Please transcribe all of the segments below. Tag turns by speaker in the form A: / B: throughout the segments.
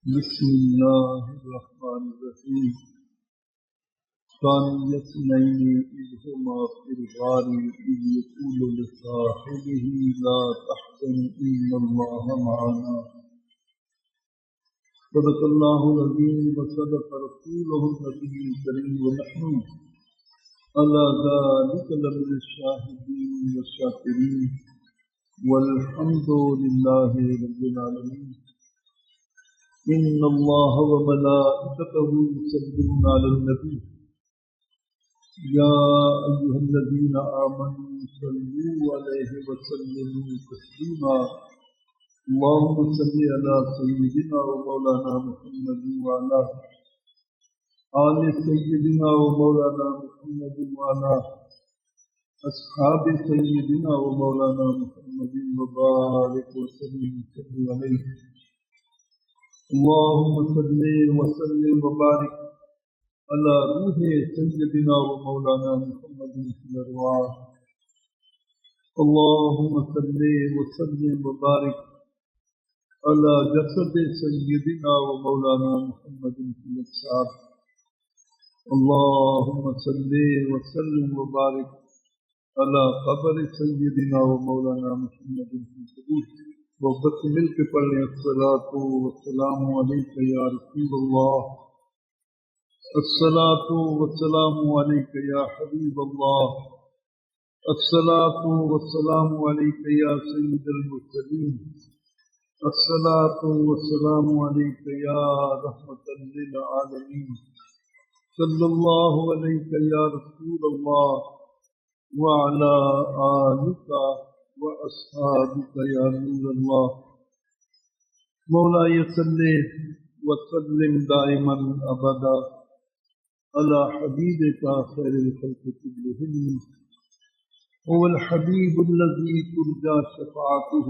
A: بسم الله الرحمن الرحيم. ثاني اثنين إذ هما في الغار إذ يقول لصاحبه لا تحزن إن الله معنا. صدق الله العظيم وصدق رسوله النبي الكريم ونحن على ذلك لمن الشاهدين والشاكرين والحمد لله رب العالمين. إن الله وملائكته يصلون على النبي يا أيها الذين آمنوا صلوا عليه وسلموا تسليما. اللهم صل على سيدنا ومولانا محمد وعلى آل سيدنا ومولانا محمد وعلى أصحاب سيدنا ومولانا محمد وبارك وسلم عليه. اللهم صل وسلم وبارك على روح سيدنا ومولانا محمد في الأرواح. اللهم صل وسلم وبارك على جسد سيدنا ومولانا محمد في الأجساد. اللهم صل وسلم وبارك على قبر سيدنا ومولانا محمد في القبور. وبس مل کے پڑھ لیں الصلاۃ والسلام علیک یا رسول اللہ، الصلاۃ والسلام علیک یا حبیب اللہ، الصلاۃ والسلام علیک یا سید المرسلین، الصلاۃ والسلام علیک یا رحمۃ للعالمین. صلی اللہ علیک یا رسول اللہ وعلی آلک وأصحابك يا نور الله. مولاي صل وسلم دائما أبدا على حبيبك خير الخلق كلهم، هو الحبيب الذي ترجى شفاعته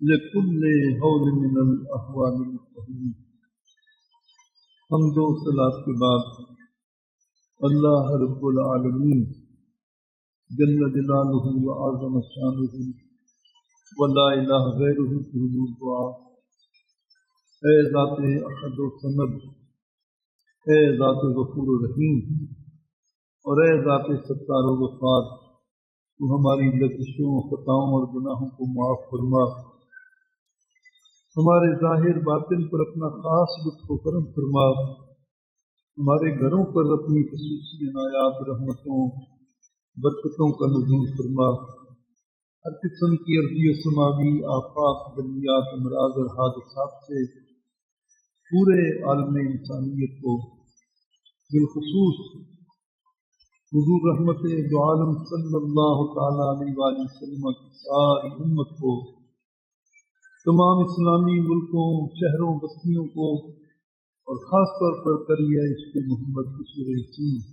A: لكل هول من الأهوال المستهين. حمد و صلاۃ کے بعد اللہ رب العالمین جل جلالہ و اعظم شانہ و لا الہ غیرہ کی حضور دعا. اے ذات احد و صمد، اے ذات غفور و رحیم، اور اے ذات ستار و غفار، تو ہماری لغزشوں، خطاؤں اور گناہوں کو معاف فرما. ہمارے ظاہر باطن پر اپنا خاص لطف و کرم فرما. ہمارے گھروں پر اپنی خصوصی عنایات، رحمتوں، برکتوں کا نزول فرما. ہر قسم کی ارضی و سماوی آفات، بلیات، امراض اور حادثات سے پورے عالم انسانیت کو، بالخصوص حضور رحمت دو عالم صلی اللہ تعالیٰ علیہ وآلہ وسلم کی ساری امت کو، تمام اسلامی ملکوں، شہروں، بستیوں کو، اور خاص طور پر قریہ عشق محمد قصور یسین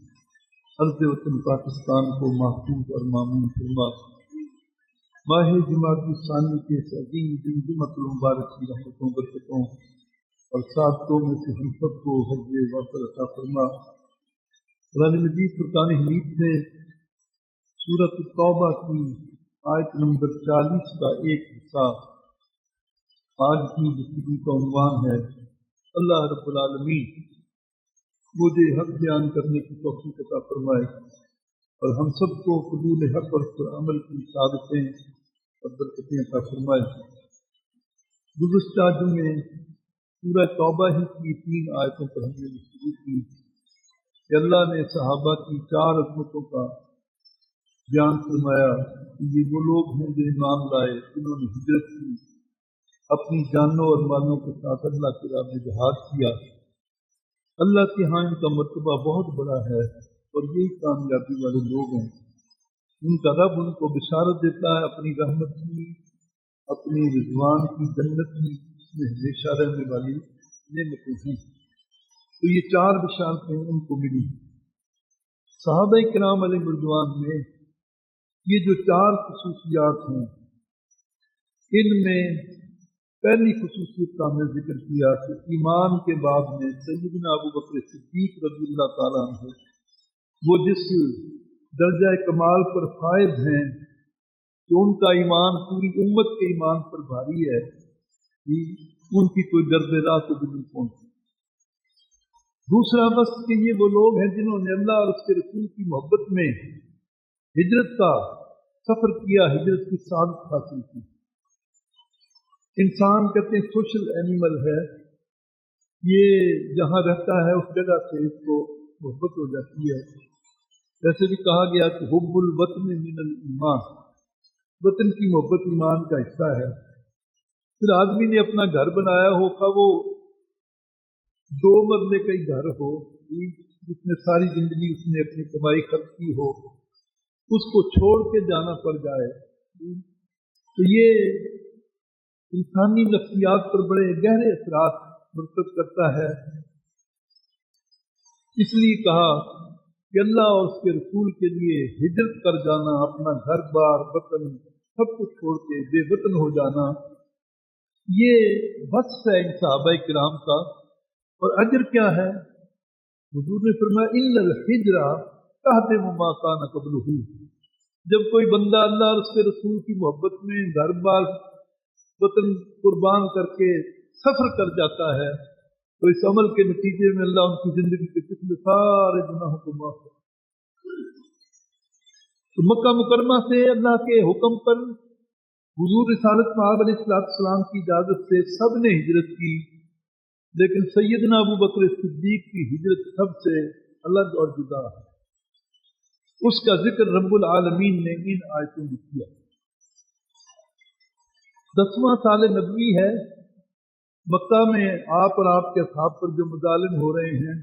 A: ارض وطن پاکستان کو محفوظ اور مامون فرما. ماہ جمادی ثانی کے اس عظیم دن جمعۃ المبارک کی رحمتوں، برکتوں اور سعادتوں میں سے ہم سب کو حظ وافر عطا فرما. قرآن مجید فرقان حمید سے سورۃ التوبہ کی آیت نمبر 40 کا ایک حصہ آج کی گفتگو کا عنوان ہے. اللہ رب العالمین مجھے حق بیان کرنے کی توفیق عطا فرمائے اور ہم سب کو قبول حق اور پر عمل کی سعادتیں اور برکتیں عطا فرمائے. گزشتہ جمعے سورہ توبہ ہی کی 3 آیتوں پر ہم نے گفتگو کی کہ اللہ نے صحابہ کی 4 عظمتوں کا بیان فرمایا کہ یہ وہ لوگ ہیں جو ایمان لائے، جنہوں نے ہجرت کی، اپنی جانوں اور مالوں کے ساتھ اللہ کی راہ میں جہاد کیا. اللہ کے ہاں ان کا مرتبہ بہت بڑا ہے اور یہی کامیابی والے لوگ ہیں. ان کا رب ان کو بشارت دیتا ہے اپنی رحمت کی، اپنی رضوان کی جنت کی، اس میں ہمیشہ رہنے والی نعمتیں ہیں. تو یہ 4 بشارتیں ان کو ملی. صحابہ کرام علیہ رضوان میں یہ جو 4 خصوصیات ہیں، ان میں پہلی خصوصیت کا ہم نے ذکر کیا کہ ایمان کے بعد میں سیدنا ابو بکر صدیق رضی اللہ تعالیٰ عنہ وہ جس درجہ کمال پر فائز ہیں کہ ان کا ایمان پوری امت کے ایمان پر بھاری ہے، उनकी कोई दर्द राह को भी नहीं पहुंची। दूसरा बस कि ये वो लोग हैं जिन्होंने अल्लाह और उसके रसूल की मोहब्बत में हिजरत का सफर किया, हिजरत की सादत हासिल की। इंसान कहते हैं सोशल एनिमल है, ये जहाँ रहता है उस जगह से इसको मोहब्बत हो जाती है। जैसे भी कहा गया कि हुब्बुल वतन मिनल ईमान, वतन की मोहब्बत ईमान का हिस्सा है। फिर आदमी ने अपना घर बनाया हो, का वो 2 मरले का ही घर हो जिसमें सारी जिंदगी उसने अपनी कमाई खर्च की हो, उसको छोड़ के जाना पड़ जाए, तो ये इंसानी नफ्सियात पर बड़े गहरे असरात मुर्तब करता है। इसलिए कहा कि अल्लाह और उसके रसूल के लिए हिजरत कर जाना, अपना घर बार वतन सब कुछ छोड़ के बेवतन हो जाना, ये बस है इन सहाबा किराम का। और अजर क्या है? हुजूर ने फरमाया इन्नल हिजरा तहदिमु मा कान क़ब्लहू। जब कोई बंदा अल्लाह और उसके रसूल की मोहब्बत में घर बार वतन कुर्बान करके सफर कर जाता है, तो इस अमल के नतीजे में अल्लाह उनकी जिंदगी के पिछले सारे गुनाहों को माफ कर। तो मक्का मुकरमा से अल्लाह के हुक्म पर हुजूर रिसालत मआब अलैहिस्सलाम की इजाजत से सब ने हिजरत की, लेकिन सैयदना अबू बकर सिद्दीक की हिजरत सबसे अलग और जुदा है। उसका जिक्र रब्बुल आलमीन ने इन आयतों में किया। 10वां साल नबवी है। मक्का में आप और आपके असहाब पर जो मुजालिम हो रहे हैं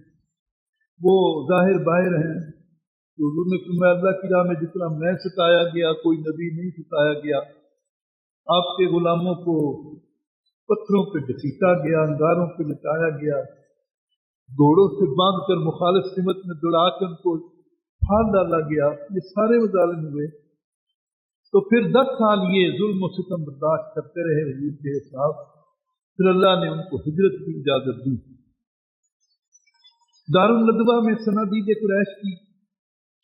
A: वो जाहिर बाहिर हैं। तो हुजूर ने फरमाया अल्लाह की राह में जितना मैं सताया गया कोई नबी नहीं सताया गया। आपके गुलामों को पत्थरों पे घसीटा गया, अंगारों पे लटाया गया, घोड़ों से बांध कर मुखालिफ सिमत में दौड़ा कर उनको फाड़ डाला गया, ये सारे मुजालिम हुए। तो फिर 10 साल ये जुल्म और सितम बर्दाश्त करते रहे हुजूर के साथ। फिर अल्लाह ने उनको हिजरत की इजाजत दी। दारुल नदवा में सनादीद कुरैश की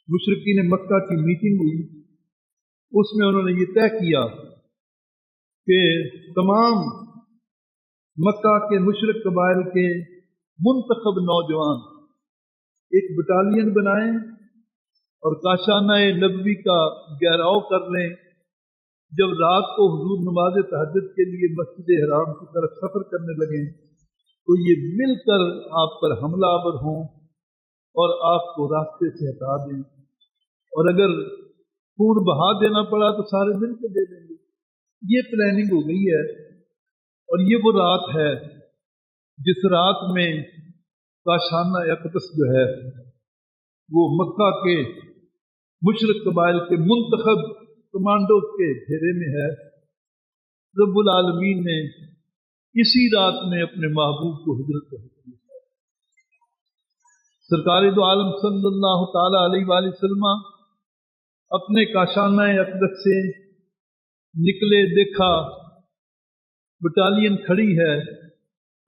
A: मुशरिकीन मक्का की मीटिंग हुई। उसमें उन्होंने ये तय किया कि तमाम मक्का के मुशरिक कबाइल के मुंतखब नौजवान एक बटालियन बनाएं और काशाना नबवी का घेराव कर लें। जब रात को हुजूर नमाज तहज्जुद के लिए मस्जिद हराम की तरफ सफर करने लगें तो ये मिलकर आप पर हमलावर हों और आपको रास्ते से हटा दें, और अगर खून बहा देना पड़ा तो सारे मिलकर दे देंगे। ये प्लानिंग हो गई है। और ये वो रात है जिस रात में काशाना अक़दस जो है वो मक्का के मुशरिक कबाइल के मुंतखब कमांडो के घेरे में है। रब्बुल आलमीन ने इसी रात में अपने महबूब को हिजरत कर दी। सरकार दो आलम सल्लल्लाहु ताला अलैहि वसल्लम अपने काशाना अक़दस से निकले, देखा बटालियन खड़ी है,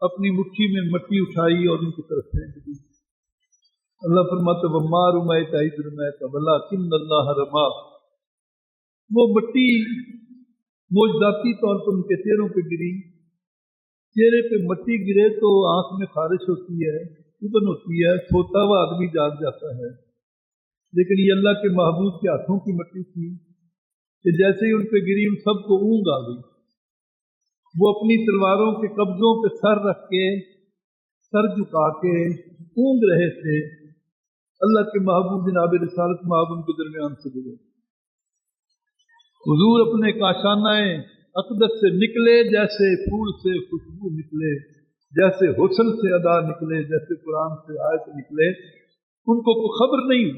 A: अपनी मुट्ठी में मट्टी उठाई और उनकी तरफ फेंक दी। अल्लाह फरमाता वम्मा रुमैता इज़ रुमैता वलाकिन्नल्लाह रमा। वो मट्टी मोजदाती तौर पर उनके चेहरों पे गिरी। चेहरे पे मट्टी गिरे तो आंख में खारिश होती है, चुभन होती है, सोता हुआ आदमी जाग जाता है। लेकिन ये अल्लाह के महबूब के हाथों की मट्टी थी कि जैसे ही उन पे गिरी उन सबको ऊँग आ गई। वो अपनी तलवारों के कब्जों पे सर रख के, सर झुका के ऊँग रहे थे। अल्लाह के महबूब जनाब रिसालत महबूब उनके दरमियान से गुजरे। हुजूर अपने काशाना अक़दस से निकले जैसे फूल से खुशबू निकले, जैसे हुस्न से अदा निकले, जैसे कुरान से आयत निकले। उनको कोई खबर नहीं।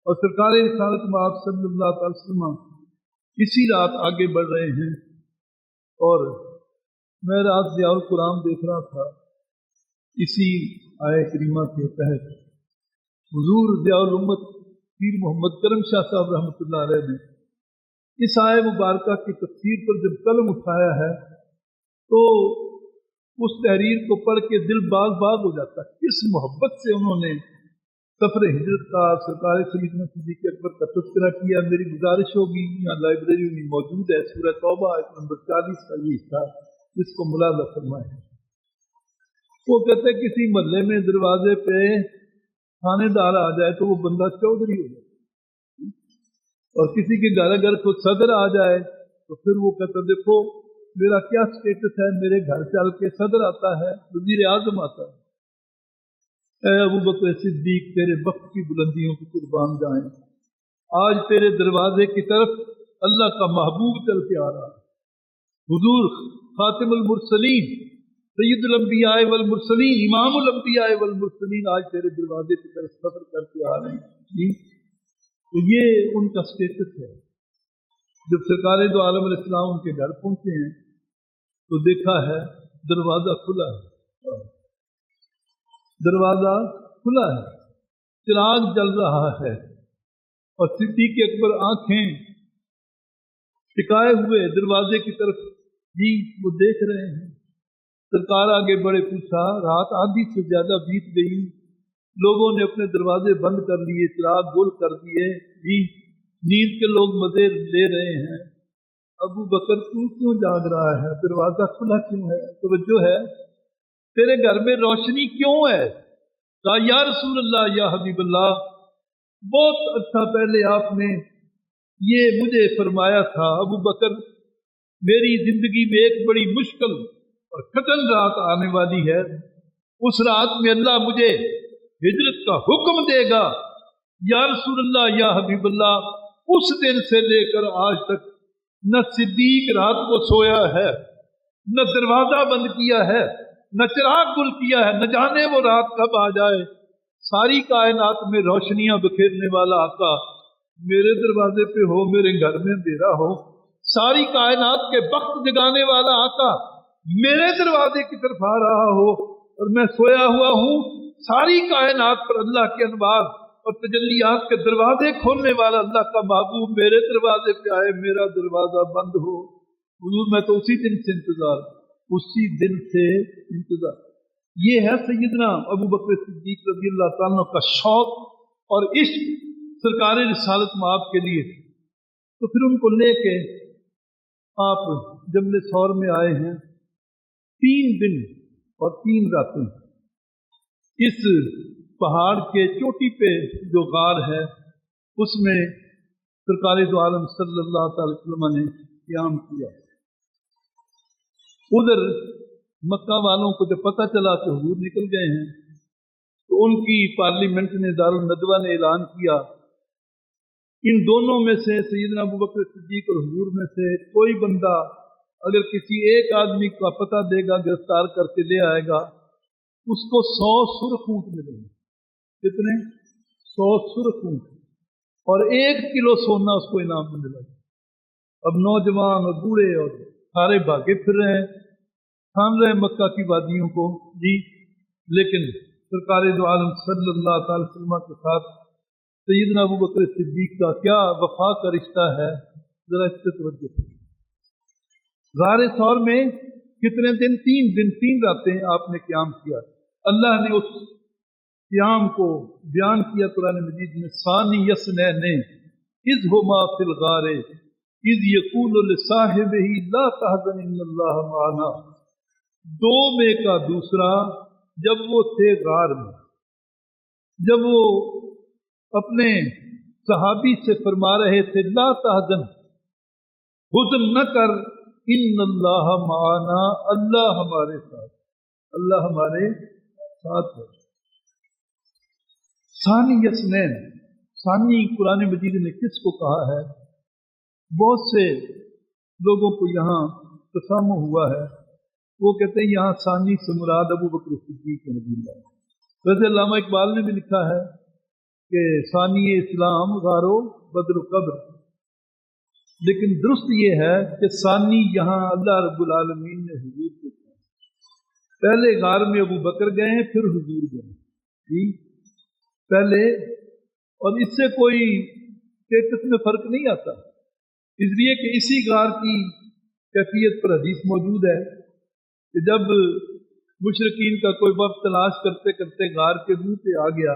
A: और सरकार रिसालत महबूब सल्लल्लाहु अलैहि वसल्लम इसी रात आगे बढ़ रहे हैं। और मैं रात ज़ियाउल कुरान देख रहा था, इसी आय करीमा के तहत हुजूर ज़ियाउल उम्मत पीर मोहम्मद करम शाह साहब रहमतुल्लाह अलैह ने इस आय मुबारका की तफसीर पर जब कलम उठाया है तो उस तहरीर को पढ़ के दिल बाग बाग हो जाता है। किस मोहब्बत से उन्होंने सफर हिजरत का, सरकार सैयदना सिद्दीक़ अकबर का तज़किरा किया। मेरी गुजारिश होगी, यहाँ लाइब्रेरी में मौजूद है, सूरह तौबा आयत नंबर 40 का ये हिस्सा, इसको मुलाजा फरमाए। वो कहते किसी महल्ले में दरवाजे पे थानेदार आ जाए तो वो बंदा चौधरी हो जाए, और किसी के घर अगर कोई सदर आ जाए तो फिर वो कहता देखो मेरा क्या स्टेटस है, मेरे घर चल के सदर आता है, वजीर आजम आता है। अबू बकर सिद्दीक तेरे वक्त की बुलंदियों की कुर्बान जाएं, आज तेरे दरवाजे की तरफ अल्लाह का महबूब चल के आ रहा है, हुजूर खातिमुल मुरसलीन सैयदुल अंबिया वल मुरसलीन इमामुल अंबिया वल मुरसलीन आज तेरे दरवाजे की तरफ सफर करके आ रहे हैं। तो ये उनका स्टेटस है। जब सरकार दो आलम अलैहिस्सलाम उनके घर पहुंचे हैं तो देखा है दरवाजा खुला है, दरवाजा खुला है, चिराग जल रहा है, और सिद्दीक अकबर आंखें टिकाए हुए दरवाजे की तरफ जी वो देख रहे हैं। सरकार आगे बड़े पूछा, रात आधी से ज्यादा बीत गई, लोगों ने अपने दरवाजे बंद कर लिए, चिराग गुल कर दिए, जी नींद के लोग मजे ले रहे हैं, अबू बकर तू क्यों जाग रहा है, दरवाजा खुला क्यों है, तवज्जो है, तेरे घर में रोशनी क्यों है? कहा या रसूल अल्लाह या हबीब अल्लाह, बहुत अच्छा पहले आपने ये मुझे फरमाया था अबू बकर मेरी जिंदगी में एक बड़ी मुश्किल और कठिन रात आने वाली है, उस रात में अल्लाह मुझे हिजरत का हुक्म देगा। या रसूल अल्लाह या हबीब अल्लाह, उस दिन से लेकर आज तक न सिद्दीक रात को सोया है, न दरवाजा बंद किया है, न चिराग गुल किया है, न जाने वो रात कब आ जाए। सारी कायनात में रोशनियां बिखेरने वाला आका मेरे दरवाजे पे हो, मेरे घर में अंधेरा हो, सारी कायनात के वक्त जगाने वाला आका मेरे दरवाजे की तरफ आ रहा हो, और मैं सोया हुआ हूँ, सारी कायनात पर अल्लाह के अनवार और तजल्लियात के दरवाजे खोलने वाला अल्लाह का महबूब मेरे दरवाजे पे आए, मेरा दरवाजा बंद हो। हुजूर मैं तो उसी दिन से इंतजार, उसी दिन से इंतजार। ये है सैयदना अबू बकर सिद्दीक रज़ियल्लाहु ताला अन्हु का शौक और इश्क सरकार रिसालत माब के लिए। तो फिर उनको लेके आप जमले सौर में आए हैं, 3 दिन और 3 रातें इस पहाड़ के चोटी पे जो गार है उसमें सरकार दो आलम सल्लल्लाहु अलैहि वसल्लम ने क़याम किया। उधर मक्का वालों को जब पता चला कि हुजूर निकल गए हैं तो उनकी पार्लियामेंट ने दारुल नदवा ने ऐलान किया, इन दोनों में से सैयदना अबू बकर सिद्दीक और हुजूर में से कोई बंदा अगर किसी एक आदमी का पता देगा, गिरफ्तार करके ले आएगा, उसको 100 सुर्ख ऊंट मिलेंगे। कितने? 100 सुर्ख ऊंट, और 1 किलो सोना उसको इनाम में मिलेगा। अब नौजवान और बूढ़े और सारे भागे फिर रहे हैं, थाम रहे मक्का की वादियों को जी, लेकिन सरकार दो आलम सल्लल्लाहु अलैहि वसल्लम के साथ सैयदना अबू बकर सिद्दीक का क्या वफा का रिश्ता है, जरा इस पे तवज्जो करें। ग़ारे सौर में कितने दिन? 3 दिन 3 रातें आपने क़याम किया। अल्लाह ने उस क़याम को बयान किया कुरान मजीद में, सानी यसनैने इज़ हुमा फिल ग़ारे इज़ यक़ूलु लिसाहिबिही ला तहज़न इन्नल्लाह मअना। 2 में का दूसरा, जब वो थे गार में, जब वो अपने सहाबी से फरमा रहे थे ला तहज़न, हुज़न न कर, इन्नल्लाह मअना, अल्लाह हमारे साथ, अल्लाह हमारे साथ है। सानी यसनैन, सानी कुरान मजीद ने किसको कहा है? बहुत से लोगों को यहाँ तसामुह हुआ है, वो कहते हैं यहाँ सानी से मुराद अबू बकर सिद्दीक रज़ियल्लाहु। वैसे अल्लामा इकबाल ने भी लिखा है कि सानी इस्लाम गारो बद्र कब्र, लेकिन दुरुस्त ये है कि सानी यहाँ अल्लाह रब्बुल आलमीन ने हुजूर को कहा। पहले गार में अबू बकर गए, फिर हुजूर गए, पहले, और इससे कोई स्टेटस में फर्क नहीं आता, इसलिए कि इसी गार की कैफियत पर हदीस मौजूद है कि जब मुशरिकीन का कोई वक्त तलाश करते करते गार के मुंह पे आ गया,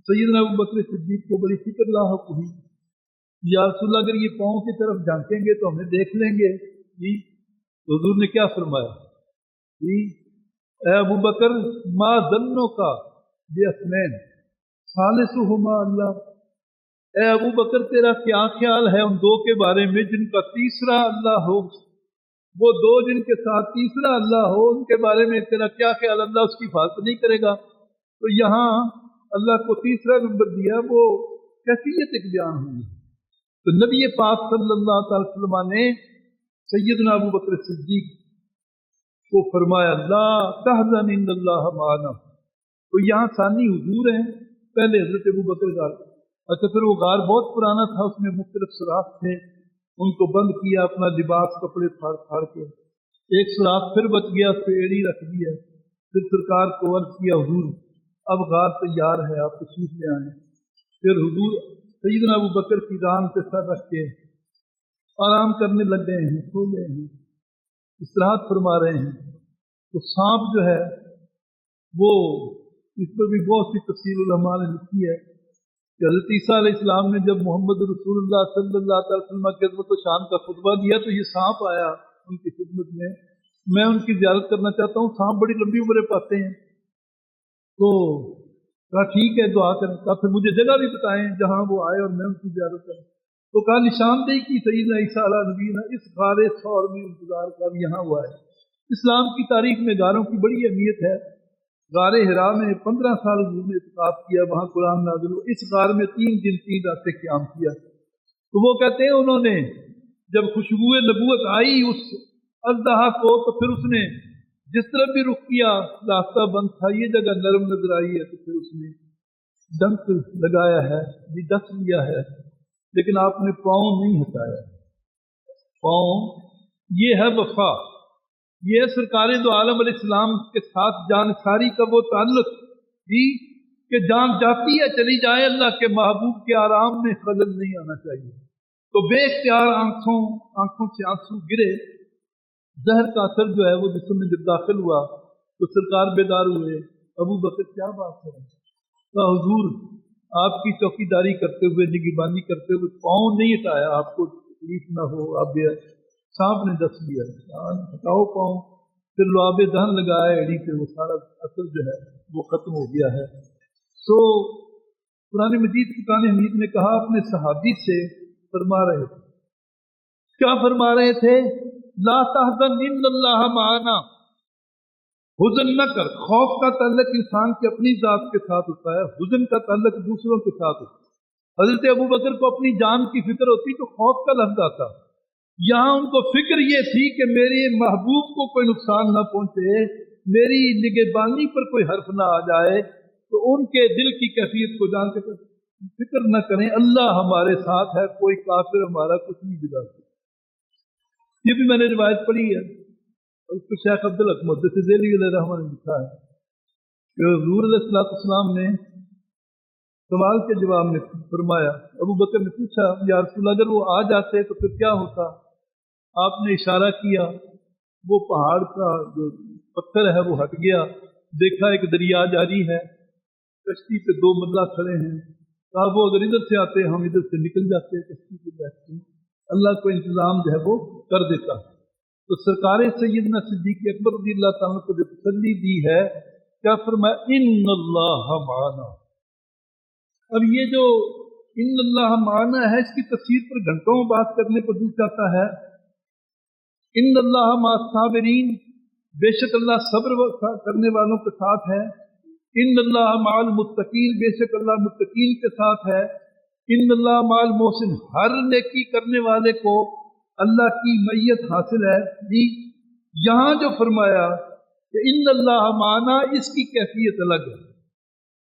A: सैयदना अबू बकर सिद्दीक को बड़ी फिक्र लाहक हुई, या रसूलल्लाह अगर ये पाँव की तरफ झांकेंगे तो हमें देख लेंगे जी, تو حضور نے کیا فرمایا؟ اے ابو بکر ما ظنوں کا بے اسنین ثالثہما اللہ، اے ابو بکر تیرا کیا خیال ہے ان دو کے بارے میں جن کا تیسرا اللہ ہو؟ وہ دو جن کے ساتھ تیسرا اللہ ہو، ان کے بارے میں تیرا کیا خیال؟ اللہ اس کی حفاظت نہیں کرے گا؟ تو یہاں اللہ کو تیسرا نمبر دیا، وہ کیفیت ایک بیان ہوئی۔ تو نبی پاک صلی اللہ تعالی وسلم نے سیدنا ابو بکر صدیق کو فرمایا لا تحزن ان اللہ معنا۔ تو یہاں ثانی حضور ہیں، پہلے حضرت ابو بکر غار۔ اچھا پھر وہ غار بہت پرانا تھا، اس میں مختلف سوراخ تھے، ان کو بند کیا، اپنا لباس کپڑے پھاڑ پھاڑ کے، ایک سوراخ پھر بچ گیا، اس پہ ایڑی رکھ دی ہے۔ پھر سرکار کو عرض کیا حضور اب غار تیار ہے، آپ تشریف لے آئیں۔ پھر حضور سیدنا ابو بکر کی ران پہ سر رکھ کے آرام کرنے لگ گئے ہیں، سو گئے ہیں، استراحت فرما رہے ہیں۔ تو سانپ جو ہے وہ، اس پر بھی بہت سی تفسیر علماء نے لکھی ہے کہ حضرت عیسیٰ علیہ السلام نے جب محمد رسول اللہ صلی اللہ علیہ وسلم کی عظمت و شان کا خطبہ دیا تو یہ سانپ آیا ان کی خدمت میں ان کی زیارت کرنا چاہتا ہوں، سانپ بڑی لمبی عمریں پاتے ہیں۔ تو کہا ٹھیک ہے دعا کریں، کہا پھر مجھے جگہ بھی بتائیں جہاں وہ آئے اور میں ان کی زیارت کروں۔ تو کہا نشاندہی کی سیدنا عیسیٰ علیہ نبینا اس غار ثور میں انتظار کر، یہاں ہوا ہے۔ اسلام کی تاریخ میں غاروں کی بڑی اہمیت ہے۔ غار حرا میں 15 سال حضور نے اعتکاف کیا، وہاں قرآن نازل ہوا۔ اس غار میں 3 دن 3 راتیں قیام کیا۔ تو وہ کہتے ہیں انہوں نے جب خوشبو نبوت آئی اس اژدہا کو، تو پھر اس نے جس طرح بھی رخ کیا راستہ بند تھا، یہ جگہ نرم نظر آئی ہے، تو پھر اس نے ڈنک لگایا ہے، یہ ڈس لیا ہے، لیکن آپ نے پاؤں نہیں ہٹایا۔ پاؤں یہ ہے وفا، یہ سرکار دو عالم علیہ السلام کے ساتھ جان ساری کا وہ تعلق جی کہ جان جاتی ہے چلی جائے، اللہ کے محبوب کے آرام میں خلل نہیں آنا چاہیے۔ تو بے اختیار آنکھوں سے آنسو گرے، زہر کا اثر جو ہے وہ جسم میں جب داخل ہوا تو سرکار بیدار ہوئے۔ ابو بکر کیا بات ہے؟ تو حضور آپ کی چوکی داری کرتے ہوئے، نگہبانی کرتے ہوئے پاؤں نہیں ہٹایا، آپ کو تکلیف نہ ہو، آپ سانپ نے ڈس لیا، ہٹاؤ پاؤں، پھر لعاب دہن لگایا ایڑی پہ، وہ سارا اثر جو ہے وہ ختم ہو گیا ہے۔ سو قرآن مجید کی قرآن حمید نے کہا اپنے صحابی سے فرما رہے تھے، کیا فرما رہے تھے؟ لا تحزن ان اللہ معنا، حزن نہ کر۔ خوف کا تعلق انسان کی اپنی ذات کے ساتھ ہوتا ہے، حزن کا تعلق دوسروں کے ساتھ ہوتا ہے۔ حضرت ابو بکر کو اپنی جان کی فکر ہوتی تو خوف کا لفظ آتا، یہاں ان کو فکر یہ تھی کہ میرے محبوب کو کوئی نقصان نہ پہنچے، میری نگہبانی پر کوئی حرف نہ آ جائے۔ تو ان کے دل کی کیفیت کو جان کے فکر نہ کریں، اللہ ہمارے ساتھ ہے، کوئی کافر ہمارا کچھ نہیں بگاڑ سکتا۔ یہ بھی میں نے روایت پڑھی ہے، اور اس کو شیخ عبدالحق محدث ذیلی علیہ رحمہ نے لکھا ہے کہ حضور علیہ السلام نے سوال کے جواب میں فرمایا، ابو بکر نے پوچھا یا رسول اللہ اگر وہ آ جاتے تو پھر کیا ہوتا؟ آپ نے اشارہ کیا، وہ پہاڑ کا جو پتھر ہے وہ ہٹ گیا، دیکھا ایک دریا جاری ہے، کشتی پہ 2 ملہ کھڑے ہیں، کہا وہ اگر ادھر سے آتے ہم ادھر سے نکل جاتے، کشتی پہ بیٹھتے، اللہ کو انتظام جو ہے وہ کر دیتا۔ تو سرکار سیدنا صدیق اکبر رضی اللہ تعالیٰ کو جو تسلی دی ہے، کیا فرمایا؟ ان اللہ معنا۔ اب یہ جو ان اللہ معنا ہے، اس کی تفسیر پر گھنٹوں بات کرنے کو دل چاہتا ہے۔ ان اللہ مع الصابرین، بے شک اللہ صبر کرنے والوں کے ساتھ ہے۔ ان اللہ مع المتقین، بے شک اللہ متقین کے ساتھ ہے۔ ان اللہ مع المحسن، ہر نیکی کرنے والے کو اللہ کی معیت حاصل ہے۔ جی یہاں جو فرمایا کہ ان اللہ معنا، اس کی کیفیت الگ ہے۔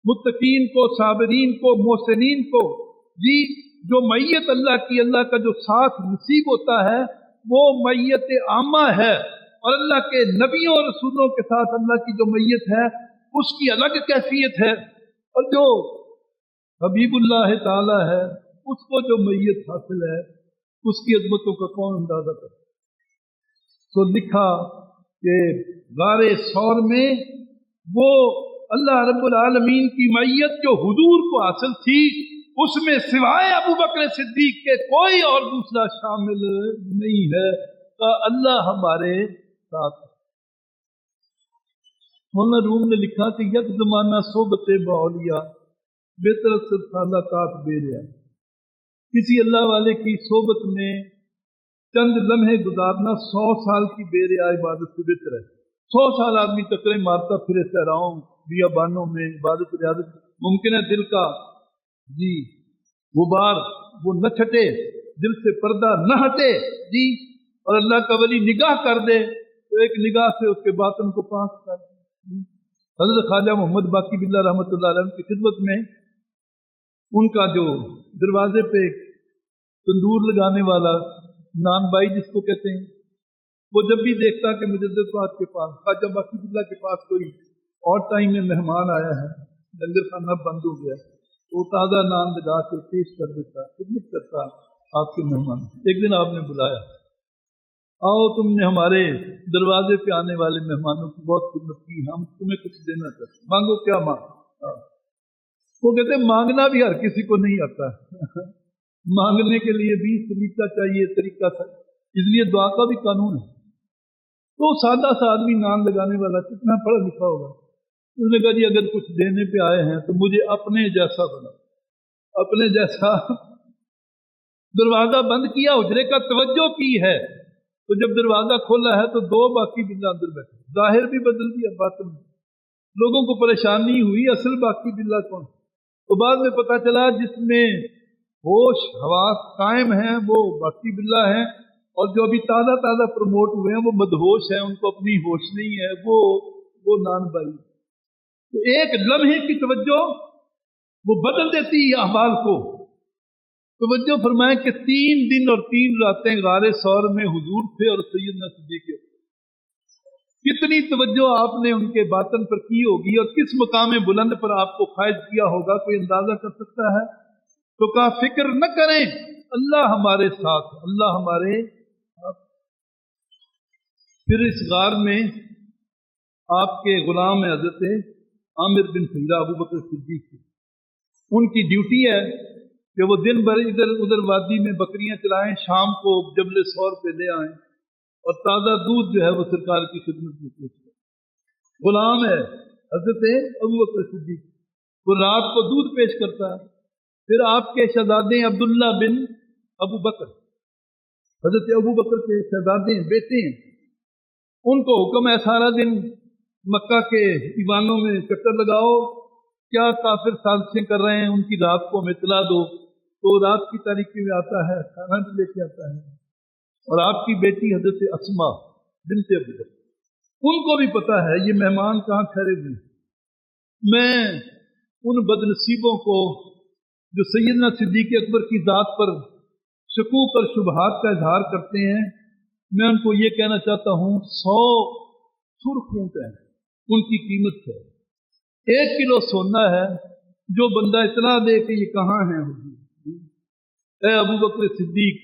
A: متقین کو، صابرین کو، محسنین کو، جی جو معیت اللہ کی، اللہ کا جو ساتھ نصیب ہوتا ہے وہ معیت عامہ ہے، اور اللہ کے نبیوں اور رسولوں کے ساتھ اللہ کی جو معیت ہے اس کی الگ کیفیت ہے، اور جو حبیب اللہ تعالی ہے اس کو جو معیت حاصل ہے اس کی عظمتوں کا کون اندازہ کرے۔ تو لکھا کہ غار ثور میں وہ اللہ رب العالمین کی معیت جو حضور کو حاصل تھی، اس میں سوائے ابو بکر صدیق کے کوئی اور دوسرا شامل نہیں ہے۔ اللہ ہمارے ساتھ۔ مولانا روم نے لکھا کہ یک زمانہ صحبت باولیا بہتر سالات بے ریا، کسی اللہ والے کی صحبت میں چند لمحے گزارنا 100 سال کی بے ریا عبادت سے بہتر ہے۔ 100 سال آدمی ٹکرے مارتا پھرے صحراؤں بیابانوں میں عبادت ریاضت، ممکن ہے دل کا غبار وہ نہ چھٹے، دل سے پردہ نہ ہٹے اور اللہ کا ولی نگاہ کر دے تو ایک نگاہ سے اس کے باطن کو پاک کر دے۔ حضرت خواجہ محمد باقی باللہ رحمۃ اللہ علیہ کی خدمت میں ان کا جو دروازے پہ تندور لگانے والا نان بائی جس کو کہتے ہیں، وہ جب بھی دیکھتا کہ مجدد پاک کے پاس خواجہ باقی باللہ کے پاس کوئی اور ٹائم میں مہمان آیا ہے، لنگر خانہ بند ہو گیا، وہ تازہ نان لگا کے پیش کر دیتا، خدمت کرتا آپ کے مہمان۔ ایک دن آپ نے بلایا، آؤ تم نے ہمارے دروازے پہ آنے والے مہمانوں کی بہت خدمت کی، ہم تمہیں کچھ دینا چاہتے، مانگو کیا مانگ۔ وہ کہتے مانگنا بھی ہر کسی کو نہیں آتا ہے مانگنے کے لیے بھی سلیقہ چاہیے، طریقہ چاہیے، اس لیے دعا کا بھی قانون ہے۔ تو سادہ سا آدمی نان لگانے والا کتنا پڑھا لکھا ہوگا، اس نے کہا جی اگر کچھ دینے پہ آئے ہیں تو مجھے اپنے جیسا بنا، اپنے جیسا۔ دروازہ بند کیا، حجرے کا توجہ کی ہے، تو جب دروازہ کھولا ہے تو 2 باقی باللہ اندر بیٹھے، ظاہر بھی بدل دیا باطن میں۔ لوگوں کو پریشانی ہوئی اصل باقی باللہ کون، تو بعد میں پتہ چلا جس میں ہوش حواس قائم ہیں وہ باقی باللہ ہیں، اور جو ابھی تازہ تازہ پروموٹ ہوئے ہیں وہ مدہوش ہیں، ان کو اپنی ہوش نہیں ہے، وہ نان بائی۔ تو ایک لمحے کی توجہ وہ بدل دیتی ہے احوال کو۔ توجہ فرمائیں کہ 3 دن اور 3 راتیں غار ثور میں حضور تھے اور سیدنا صدیق تھے، کتنی توجہ آپ نے ان کے باطن پر کی ہوگی اور کس مقام بلند پر آپ کو فائز کیا ہوگا، کوئی اندازہ کر سکتا ہے؟ تو کہا فکر نہ کریں، اللہ ہمارے ساتھ، اللہ ہمارے ساتھ۔ پھر اس غار میں آپ کے غلام حضرت عامر بن فہرہ ابو بکر صدیق تھے، ان کی ڈیوٹی ہے کہ وہ دن بھر ادھر ادھر وادی میں بکریاں چلائیں، شام کو جبل ثور پہ لے آئیں اور تازہ دودھ جو ہے وہ سرکار کی خدمت میں پیش کریں۔ غلام ہے حضرت ابو بکر صدیق، وہ رات کو دودھ پیش کرتا ہے۔ پھر آپ کے شہزادے عبداللہ بن ابو بکر، حضرت ابو بکر کے شہزادے بیٹے ہیں، ان کو حکم ہے سارا دن مکہ کے ایوانوں میں چکر لگاؤ، کیا کافر سازشیں کر رہے ہیں ان کی رات کو ہمیں اطلاع دو۔ تو رات کی تاریکی میں آتا ہے، کھانا بھی لے کے آتا ہے، اور آپ کی بیٹی حضرت اسما بنت ابو بکر، ان کو بھی پتا ہے یہ مہمان کہاں ٹھہرے ہوئے ہیں۔ میں ان بد نصیبوں کو جو سیدنا صدیق اکبر کی ذات پر شکوک اور شبہات کا اظہار کرتے ہیں، میں ان کو یہ کہنا چاہتا ہوں 100 سرخ اونٹ ہیں، ان کی قیمت ہے 1 کلو سونا ہے۔ جو بندہ اطلاع دے کہ یہ کہاں ہے، اے ابو بکر صدیق،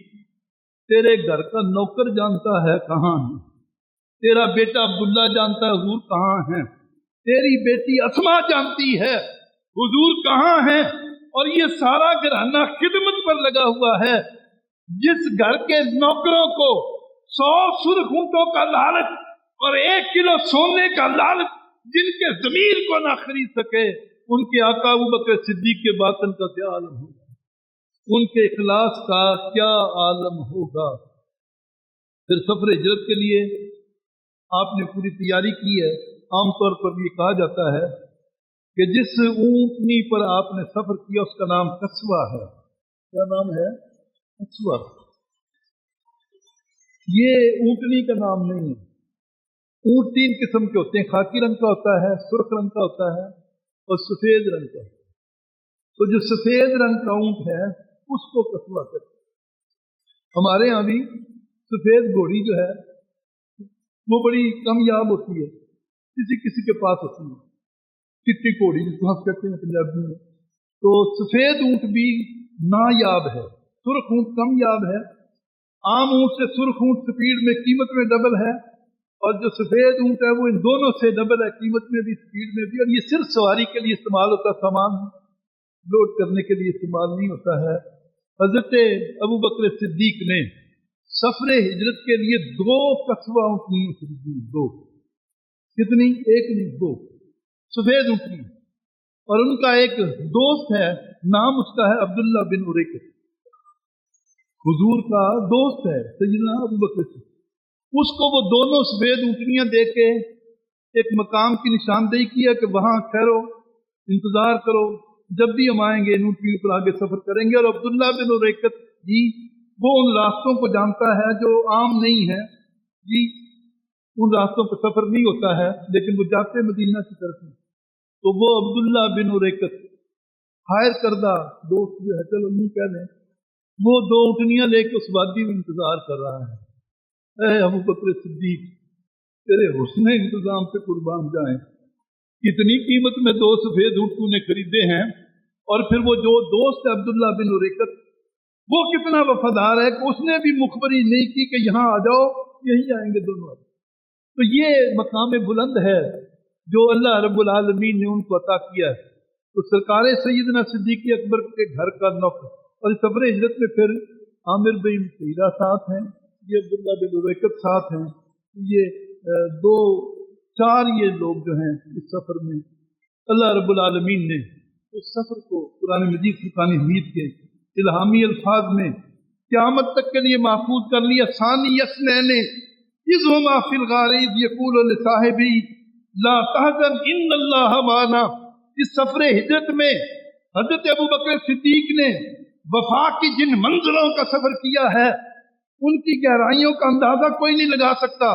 A: تیرے گھر کا نوکر جانتا ہے کہاں ہے، تیرا بیٹا عبداللہ جانتا ہے حضور کہاں ہے، تیری بیٹی اسما جانتی ہے حضور کہاں ہے، اور یہ سارا گھرانہ خدمت پر لگا ہوا ہے۔ جس گھر کے نوکروں کو 100 سرخ اونٹوں کا لالچ اور 1 کلو سونے کا لالچ جن کے ضمیر کو نہ خرید سکے، ان کے آقا ابو بکر صدیق کے باطن کا کیا عالم ہوگا، ان کے اخلاص کا کیا عالم ہوگا۔ پھر سفر ہجرت کے لیے آپ نے پوری تیاری کی ہے۔ عام طور پر یہ کہا جاتا ہے کہ جس اونٹنی پر آپ نے سفر کیا اس کا نام قصوہ ہے۔ کیا نام ہے؟ قصوہ۔ یہ اونٹنی کا نام نہیں ہے۔ اونٹ 3 قسم کے ہوتے ہیں، خاکی رنگ کا ہوتا ہے، سرخ رنگ کا ہوتا ہے اور سفید رنگ کا۔ تو جو سفید رنگ کا اونٹ ہے اس کو قصوہ کہتے ہیں۔ ہمارے ہاں بھی سفید گھوڑی جو ہے وہ بڑی کامیاب ہوتی ہے، کسی کے پاس ہوتی ہے، چٹی گھوڑی جس کو ہم کہتے ہیں پنجابی میں۔ تو سفید اونٹ بھی نایاب ہے، سرخ اونٹ کامیاب ہے۔ عام اونٹ سے سرخ اونٹ سپیڈ میں قیمت میں ڈبل ہے، اور جو سفید اونٹ ہے وہ ان دونوں سے ڈبل ہے، قیمت میں بھی سپیڈ میں بھی۔ اور یہ صرف سواری کے لیے استعمال ہوتا ہے، سامان لوڈ کرنے کے لیے استعمال نہیں ہوتا ہے۔ حضرت ابو بکر صدیق نے सफर हिजरत के लिए 2 कस्बा ऊँटनियाँ खरीदी, 2, कितनी? 1 नहीं 2 सफेद ऊँटनी। और उनका एक दोस्त है, नाम उसका है अब्दुल्ला बिन उरैकत, हुजूर का दोस्त है सैयदना अबू बकर से। उसको वो दोनों सफेद ऊँटनियाँ दे के एक मकाम की निशानदेही किया कि वहां ठहरो, इंतजार करो, जब भी हम आएंगे इन ऊँटनियों पर आगे सफर करेंगे। और अब्दुल्ला बिन उरैकत जी वो उन रास्तों को जानता है जो आम नहीं है जी, उन रास्तों पर सफर नहीं होता है, लेकिन वो जाते मदीना की तरफ में। तो वो अब्दुल्ला बिन उरैकत हायर करदा दोस्त जो है, चलो नहीं कह लें, वो 2 ऊँटनियाँ लेके उस वादी में इंतजार कर रहा है। ए अबू बकर सिद्दीक, तेरे हुस्न इंतजाम पे कुर्बान जाए, कितनी कीमत में 2 सफेद ऊँट तूने खरीदे हैं। और फिर वो जो दोस्त है अब्दुल्ला बिन उरैकत, वो कितना वफादार है कि उसने भी मुखबरी नहीं की कि यहाँ आ जाओ, यहीं आएंगे दोनों। तो ये मकाम बुलंद है जो अल्लाह रब्बुल आलमीन ने उनको अता किया है। तो सरकार सैयदना सिद्दीक अकबर के घर का नौकर, और सफर हिजरत में फिर आमिर बिन फहीरा साथ हैं, ये अब्दुल्ला बिन उरैकत साथ हैं, ये 2-4 ये लोग जो हैं इस सफर में अल्लाह रब्बुल आलमीन ने उस सफर को कुरान मजीद फुरकान हमीद के इल्हामी अल्फाज में क़यामत तक के लिए महफूज कर लिया। सानी यसनैने इज़ हुमा फिल गार इज़ यक़ूलु लिसाहिबी ला तहज़न इन्नल्लाह माना। इस सफर हिजरत में हजरत अबू बकर सिद्दीक ने वफा की जिन मंजिलों का सफर किया है, उनकी गहराइयों का अंदाजा कोई नहीं लगा सकता।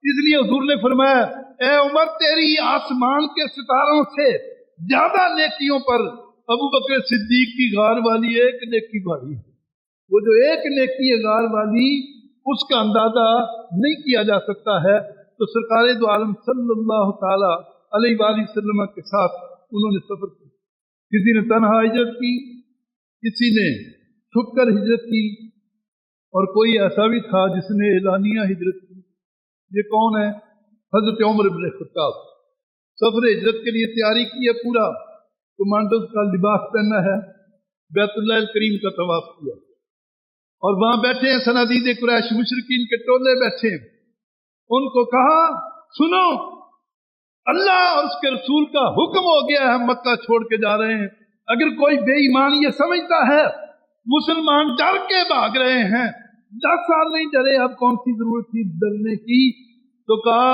A: इसलिए हुजूर ने फरमाया, ए उमर, तेरी आसमान के सितारों से ज्यादा नेकियों पर अबू बकर सिद्दीक की गार वाली एक नेकी भारी है। वो जो एक नेकी है गार वाली, उसका अंदाजा नहीं किया जा सकता है। तो सरकार दो आलम सल्लल्लाहु ताला अलैहि वसल्लम के साथ उन्होंने सफर किया। किसी ने तन्हा हिजरत की, किसी ने छुपकर हिजरत की, और कोई ऐसा भी था जिसने एलानिया हिजरत की। ये कौन है? हजरत उमर इब्न खत्ताब। सफर हिजरत के लिए तैयारी की है, पूरा कमांडो का लिबास पहना है, बैतुल्लाह करीम का तवाफ किया, और वहां बैठे हैं सनादीद कुरैश मुशरिकीन के टोले बैठे हैं। उनको कहा, सुनो, अल्लाह और उसके रसूल का हुक्म हो गया है, हम मक्का छोड़ के जा रहे हैं। अगर कोई बेईमान ये समझता है मुसलमान डर के भाग रहे हैं, 10 साल नहीं डरे, अब कौन सी जरूरत थी डरने की। तो कहा,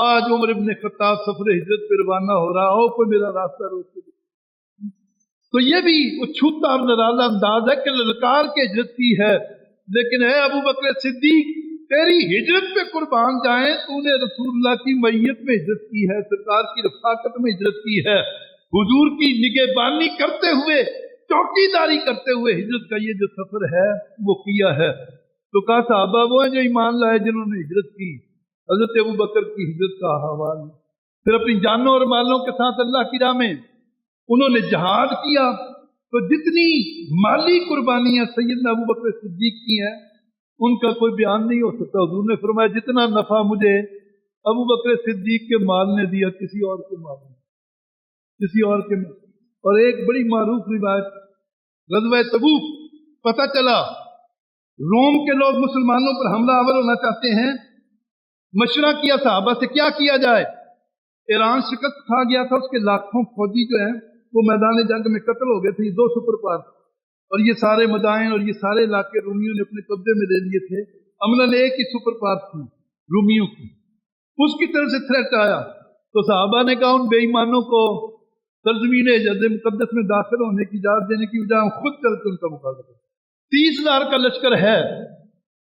A: आज उमर इब्न खत्ताब सफर हिजरत पर रवाना हो रहा हो, कोई मेरा रास्ता रोक के। तो ये भी छूता और नराला अंदाज है कि ललकार के हिजरत की है। लेकिन है अबू बकर सिद्दीक, तेरी हिजरत पे कुर्बान जाए, तूने रसूलुल्लाह की मैयत में हिजरत की है, सरकार की रफाकत में हिजरत की है, हुजूर की निगहबानी करते हुए, चौकीदारी करते हुए हिजरत का ये जो सफर है वो किया है। तो कहा, साहबा वो है जो ईमान लाए जिन्होंने हिजरत की। हजरत अबू बकर की हिजरत का हवाल, फिर अपनी जानों और मालों के साथ अल्लाह की राह में उन्होंने जहाद किया। तो जितनी माली कुर्बानियां सैयदना अबू बकर सिद्दीक की हैं, उनका कोई बयान नहीं हो सकता। हुजूर ने फरमाया, जितना नफा मुझे अबू बकर सिद्दीक के माल ने दिया, किसी और के माल ने, किसी और के माल। और एक बड़ी मारूफ रिवायत, ग़ज़वा तबूक, पता चला रोम के लोग मुसलमानों पर हमलावर होना चाहते हैं। मशवरा किया साहबा से, क्या किया जाए। ईरान शिकस्त खा गया था, उसके लाखों फौजी जो हैं वो मैदान जंग में कत्ल हो गए थे। 2 सुपर पावर, और ये सारे मदाइन और ये सारे इलाके रूमियों ने अपने कब्जे में ले लिए थे। अमलन एक ही सुपर पावर थी रूमियों की, उसकी तरफ से थ्रेट आया। तो साहबा ने कहा, उन बेईमानों को सरजमीन जद मुकद्दस में दाखिल होने की इजाजत देने की बजाय खुद चल के उनका मुकाबला करें। 30,000 का लश्कर है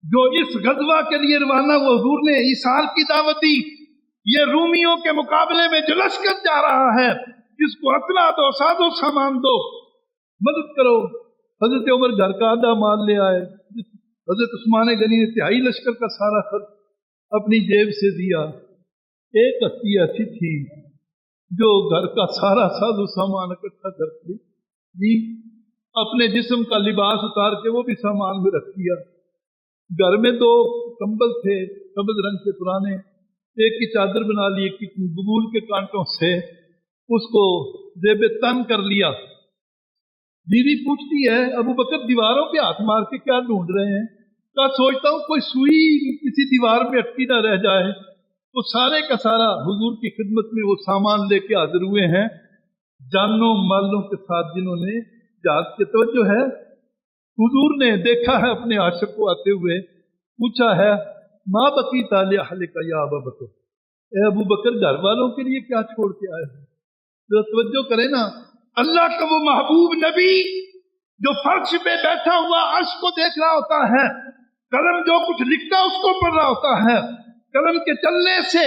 A: जो इस गजवा के लिए रवाना हुआ। हुजूर ने ईसार की दावत दी, ये रूमियों के मुकाबले में जो लश्कर जा रहा है, इसको अतला दो, साजो सामान दो, मदद करो। हजरत उमर घर का आधा माल ले आए। हजरत उस्मान गनी ने 3/4 लश्कर का सारा खर्च अपनी जेब से दिया। एक हस्ती ऐसी थी जो घर का सारा साजो सामान इकट्ठा करके जी अपने जिस्म का लिबास उतार के वो भी सामान में रख दिया। घर में 2 कंबल थे सब्ज रंग के पुराने, एक की चादर बना ली, एक की बबूल के कांटों से उसको जेब तन कर लिया। बीवी पूछती है, अबू बकर दीवारों पे हाथ मार के क्या ढूंढ रहे हैं? तो सोचता हूँ कोई सुई किसी दीवार में अटकी ना रह जाए। वो सारे का सारा हुजूर की खिदमत में वो सामान लेके हाजिर हुए हैं, जानों मालों के साथ, जिन्होंने जहाज के तवज्जो है। हुजूर ने देखा है अपने आशिक को आते हुए, पूछा है माँ बकी ताले अहले का या अबू बकर, ए अबू बकर घर वालों के लिए क्या छोड़ के आए हैं? तो तवज्जो करे ना, अल्लाह का वो महबूब नबी जो फर्श पे बैठा हुआ अर्श को देख रहा होता है, कलम जो कुछ लिखता उसको पढ़ रहा होता है, कलम के चलने से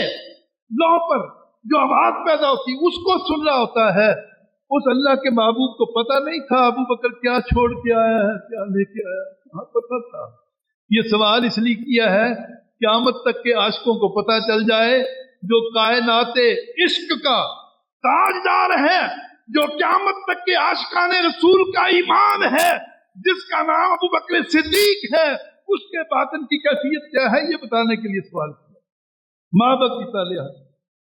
A: लौह पर जो आवाज पैदा होती उसको सुन रहा होता है। उस अल्लाह के महबूब को पता नहीं था अबू बकर क्या छोड़ के आया है, क्या लेके आया है, हाँ पता था। ये सवाल इसलिए किया है क़यामत तक के आशिकों को पता चल जाए, जो कायनाते इश्क का ताजदार है, जो क़यामत तक के आशिकाने रसूल का ईमान है, जिसका नाम अबू बकर सिद्दीक है, उसके बातन की कैफियत क्या है, ये बताने के लिए सवाल किया। माँ बकी तालिया,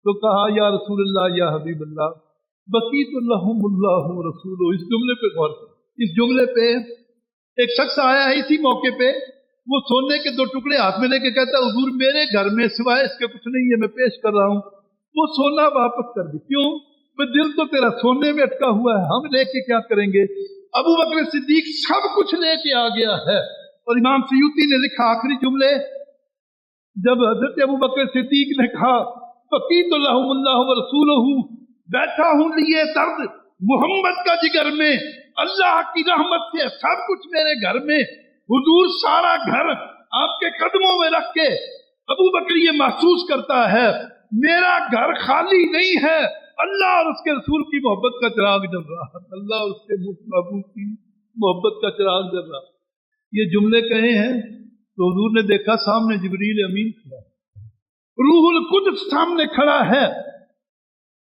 A: तो कहा या रसूलल्लाह या हबीबल्लाह, बकी तो लहुमुल्लाहु व रसूलुहु। इस जुमले पे गौर करें। इस जुमले पे एक शख्स आया है इसी मौके पे, वो सोने के 2 टुकड़े हाथ में लेके कहता है हुजूर मेरे घर में सिवाय इसके कुछ नहीं है, मैं पेश कर रहा हूँ। वो सोना वापस कर दी। क्यों? दिल तो तेरा सोने में अटका हुआ है, हम लेके क्या करेंगे? अबू बकर सिद्दीक सब कुछ लेके आ गया है। और इमाम सयूती ने लिखा आखिरी जुमले, जब हजरत अबू बकर सिद्दीक ने कहा फकीतुल्लाहुमुल्लाहु व रसूलुहु, बैठा हूं लिए दर्द मोहम्मद का जिगर में, अल्लाह की रहमत से सब कुछ मेरे घर में, हुजूर सारा घर आपके कदमों में रख के अबू बकर ये महसूस करता है मेरा घर खाली नहीं है, अल्लाह और उसके रसूल की मोहब्बत का चिराग जल रहा है, अल्लाह और उसके महबूब की मोहब्बत का चिराग जल रहा। ये जुमले कहे हैं तो हुजूर ने देखा सामने जिब्रील अमीन खड़ा, रूहुल कुद्स सामने खड़ा है।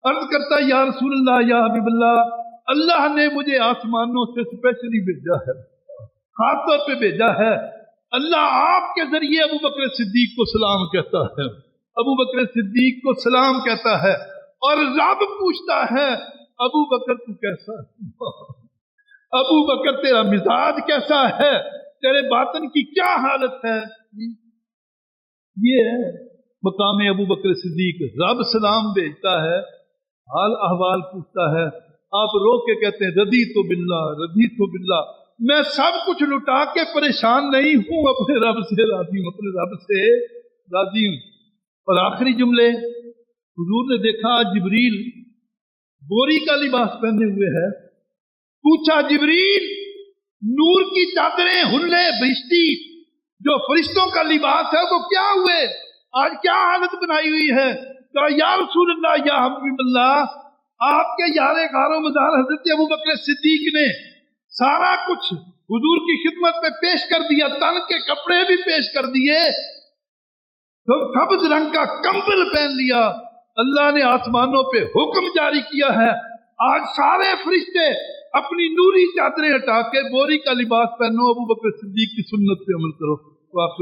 A: अर्ज करता या रसूलल्लाह या हबीबल्लाह, अल्लाह ने मुझे आसमानों से स्पेशली भेजा है, खास तौर पे भेजा है। अल्लाह आपके जरिए अबू बकर सिद्दीक को सलाम कहता है, अबू बकर सिद्दीक को सलाम कहता है। और रब पूछता है अबू बकर तू कैसा है, अबू बकर तेरा मिजाज कैसा है, तेरे बातन की क्या हालत है। ये है मकाम अबू बकर सिद्दीक। रब सलाम भेजता है, हाल अहवाल पूछता है, आप रो के कहते हैं रदी तो बिल्ला, मैं सब कुछ लुटा के परेशान नहीं हूं, अपने रब से राजी हूं, अपने रब से राजी हूं। और आखिरी जुमले, हुजूर ने देखा जिब्रील बोरी का लिबास पहने हुए है। पूछा जिब्रील, नूर की चादरें हुल्ले बहिश्ती जो फरिश्तों का लिबास है वो क्या हुए, आज क्या हालत बनाई हुई है? कहा या रसूलल्लाह या हबीबल्लाह, आपके यारे गारो मदार हजरत अबू बकर सिद्दीक ने सारा कुछ हुजूर की खिदमत में पेश कर दिया, तन के कपड़े भी पेश कर दिए, तो सब्ज रंग का कंबल पहन लिया। अल्लाह ने आसमानों पे हुक्म जारी किया है, आज सारे फरिश्ते अपनी नूरी चादरें हटा के बोरी का लिबास पहनो, अबू बकर सिद्दीक की सुन्नत पे अमल करो। तो आप